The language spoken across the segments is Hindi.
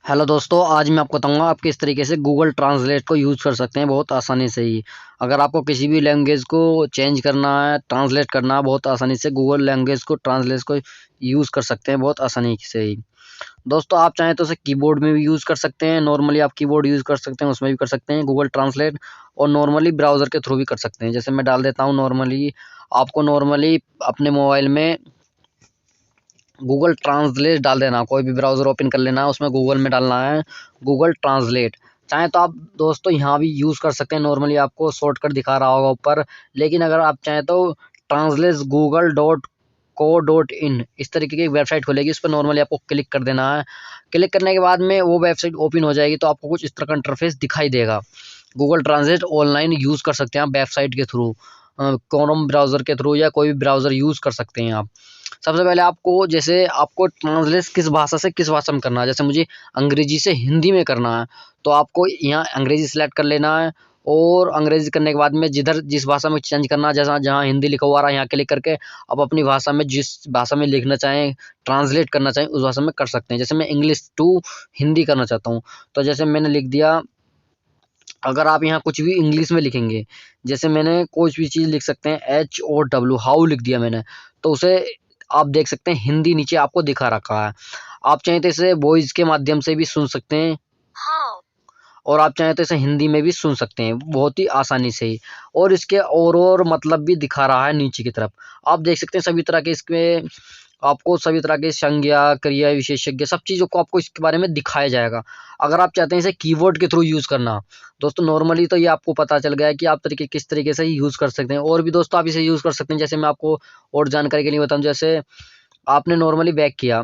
हेलो दोस्तों, आज मैं आपको बताऊंगा आप किस तरीके से गूगल ट्रांसलेट को यूज़ कर सकते हैं बहुत आसानी से ही। अगर आपको किसी भी लैंग्वेज को चेंज करना है, ट्रांसलेट करना है, बहुत आसानी से गूगल लैंग्वेज को ट्रांसलेट को यूज़ कर सकते हैं बहुत आसानी से ही। दोस्तों, आप चाहें तो उसे कीबोर्ड में भी यूज़ कर सकते हैं, नॉर्मली आप कीबोर्ड यूज़ कर सकते हैं, उसमें भी कर सकते हैं गूगल ट्रांसलेट, और नॉर्मली ब्राउज़र के थ्रू भी कर सकते हैं। जैसे मैं डाल देता हूँ नॉर्मली, आपको नॉर्मली अपने मोबाइल में गूगल ट्रांसलेट डाल देना, कोई भी ब्राउज़र ओपन कर लेना है, उसमें गूगल में डालना है गूगल ट्रांसलेट। चाहें तो आप दोस्तों यहाँ भी यूज़ कर सकते हैं, नॉर्मली आपको शॉर्टकट दिखा रहा होगा ऊपर, लेकिन अगर आप चाहें तो translate Google dot co dot in इस तरीके की वेबसाइट खुलेगी, उस पर नॉर्मली आपको क्लिक कर देना है। क्लिक करने के बाद में वो वेबसाइट ओपन हो जाएगी, तो आपको कुछ इस तरह का इंटरफेस दिखाई देगा। गूगल ट्रांसलेट ऑनलाइन यूज़ कर सकते हैं आप वेबसाइट के थ्रू, क्रोम ब्राउज़र के थ्रू, या कोई भी ब्राउज़र यूज़ कर सकते हैं आप। सबसे पहले आपको, जैसे आपको ट्रांसलेट किस भाषा से किस भाषा में करना है, जैसे मुझे अंग्रेजी से हिंदी में करना है, तो आपको यहाँ अंग्रेजी सेलेक्ट कर लेना है, और अंग्रेजी करने के बाद में जिधर जिस भाषा में चेंज करना है, जैसा जहाँ हिंदी लिखा हुआ रहा है यहाँ क्लिक करके आप अपनी भाषा में जिस भाषा में लिखना चाहें, ट्रांसलेट करना चाहें, उस भाषा में कर सकते हैं। जैसे मैं इंग्लिश टू हिंदी करना चाहता हूँ, तो जैसे मैंने लिख दिया, अगर आप यहाँ कुछ भी इंग्लिश में लिखेंगे, जैसे मैंने कुछ भी चीज़ लिख सकते हैं, HOW हाउ लिख दिया मैंने, तो उसे आप देख सकते हैं हिंदी नीचे आपको दिखा रखा है। आप चाहें तो इसे वॉइस के माध्यम से भी सुन सकते हैं, और आप चाहें तो इसे हिंदी में भी सुन सकते हैं बहुत ही आसानी से ही। और इसके और मतलब भी दिखा रहा है नीचे की तरफ। आप देख सकते हैं सभी तरह के इसमें आपको सभी तरह के संज्ञा, क्रिया, विशेषज्ञ सब चीज़ों को आपको इसके बारे में दिखाया जाएगा। अगर आप चाहते हैं इसे कीवर्ड के थ्रू यूज़ करना, दोस्तों नॉर्मली तो ये आपको पता चल गया है कि आप किस तरीके से यूज़ कर सकते हैं। और भी दोस्तों आप इसे यूज़ कर सकते हैं, जैसे मैं आपको और जानकारी के लिए बताऊँ, जैसे आपने नॉर्मली बैक किया,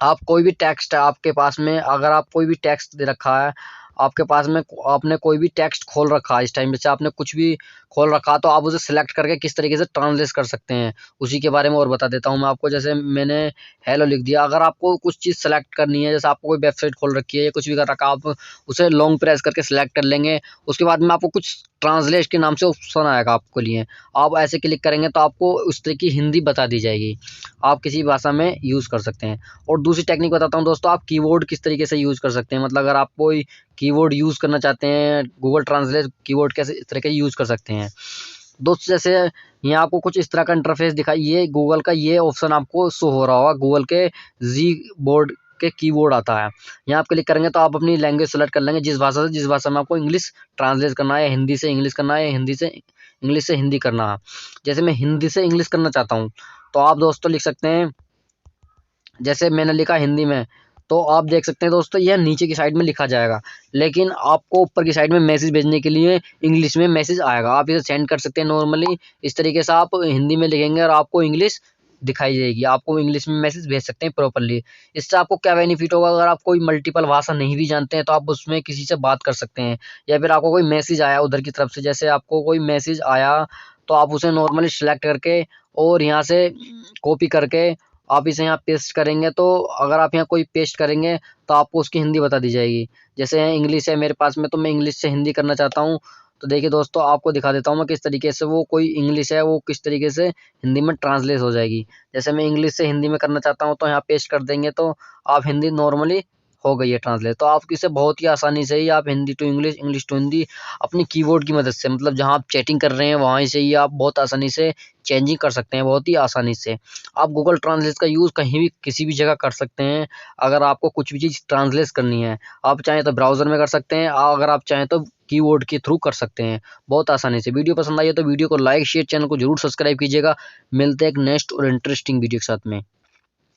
आप कोई भी टेक्स्ट है आपके पास में, अगर आप कोई भी टेक्स्ट दे रखा है आपके पास में, आपने कोई भी टेक्स्ट खोल रखा है इस टाइम, जैसे आपने कुछ भी खोल रखा है, तो आप उसे सिलेक्ट करके किस तरीके से ट्रांसलेट कर सकते हैं, उसी के बारे में और बता देता हूँ मैं आपको। जैसे मैंने हेलो लिख दिया, अगर आपको कुछ चीज़ सेलेक्ट करनी है, जैसे आपको कोई वेबसाइट खोल रखी है या कुछ भी कर रखा है, आप उसे लॉन्ग प्रेस करके सिलेक्ट कर लेंगे, उसके बाद में आपको कुछ ट्रांसलेट के नाम से ऑप्शन आएगा आपके लिए, आप ऐसे क्लिक करेंगे तो आपको उस तरह की हिंदी बता दी जाएगी, आप किसी भाषा में यूज़ कर सकते हैं। और दूसरी टेक्निक बताता हूँ दोस्तों, आप कीबोर्ड किस तरीके से यूज़ कर सकते हैं, मतलब अगर आप कोई कीबोर्ड यूज़ करना चाहते हैं, गूगल ट्रांसलेट कीबोर्ड कैसे इस तरह के यूज़ कर सकते हैं दोस्तों। जैसे यहाँ आपको कुछ इस तरह का इंटरफेस दिखाई, ये गूगल का ये ऑप्शन आपको शो हो रहा होगा, गूगल के जी बोर्ड के कीबोर्ड आता है। यहाँ आप क्लिक करेंगे तो आप अपनी लैंग्वेज सेलेक्ट कर लेंगे, जिस भाषा में आपको इंग्लिश ट्रांसलेट करना है, हिंदी से इंग्लिश करना है, इंग्लिश से हिंदी करना है। जैसे मैं हिंदी से इंग्लिश करना चाहता हूँ, तो आप दोस्तों लिख सकते हैं, जैसे मैंने लिखा हिंदी में, तो आप देख सकते हैं दोस्तों यह नीचे की साइड में लिखा जाएगा, लेकिन आपको ऊपर की साइड में मैसेज भेजने के लिए इंग्लिश में मैसेज आएगा, आप इसे सेंड कर सकते हैं नॉर्मली। इस तरीके से आप हिंदी में लिखेंगे और आपको इंग्लिश दिखाई देगी, आपको इंग्लिश में मैसेज भेज सकते हैं प्रॉपर्ली। इससे आपको क्या बेनिफिट होगा, अगर आप कोई मल्टीपल भाषा नहीं भी जानते हैं तो आप उसमें किसी से बात कर सकते हैं, या फिर आपको कोई मैसेज आया उधर की तरफ से, जैसे आपको कोई मैसेज आया तो आप उसे नॉर्मली सेलेक्ट करके और यहाँ से कॉपी करके आप इसे यहाँ पेस्ट करेंगे, तो अगर आप यहाँ कोई पेस्ट करेंगे तो आपको उसकी हिंदी बता दी जाएगी। जैसे इंग्लिश है मेरे पास में, तो मैं इंग्लिश से हिंदी करना चाहता हूँ, तो देखिए दोस्तों आपको दिखा देता हूँ मैं किस तरीके से, वो कोई इंग्लिश है वो किस तरीके से हिंदी में ट्रांसलेट हो जाएगी। जैसे मैं इंग्लिश से हिंदी में करना चाहता हूँ, तो यहाँ पेस्ट कर देंगे तो आप हिंदी नॉर्मली हो गई है ट्रांसलेट। तो आप इसे बहुत ही आसानी से ही आप Hindi to English, English to Hindi अपनी कीबोर्ड की मदद से, मतलब जहाँ आप चैटिंग कर रहे हैं वहाँ से ही आप बहुत आसानी से चेंजिंग कर सकते हैं, बहुत ही आसानी से। आप गूगल ट्रांसलेट का यूज़ कहीं भी किसी भी जगह कर सकते हैं, अगर आपको कुछ भी चीज़ ट्रांसलेट करनी है, आप चाहें तो ब्राउज़र में कर सकते हैं, अगर आप चाहें तो कीबोर्ड के थ्रू कर सकते हैं बहुत आसानी से। वीडियो पसंद आई है तो वीडियो को लाइक शेयर, चैनल को जरूर सब्सक्राइब कीजिएगा। मिलते हैं एक नेक्स्ट और इंटरेस्टिंग वीडियो के साथ में।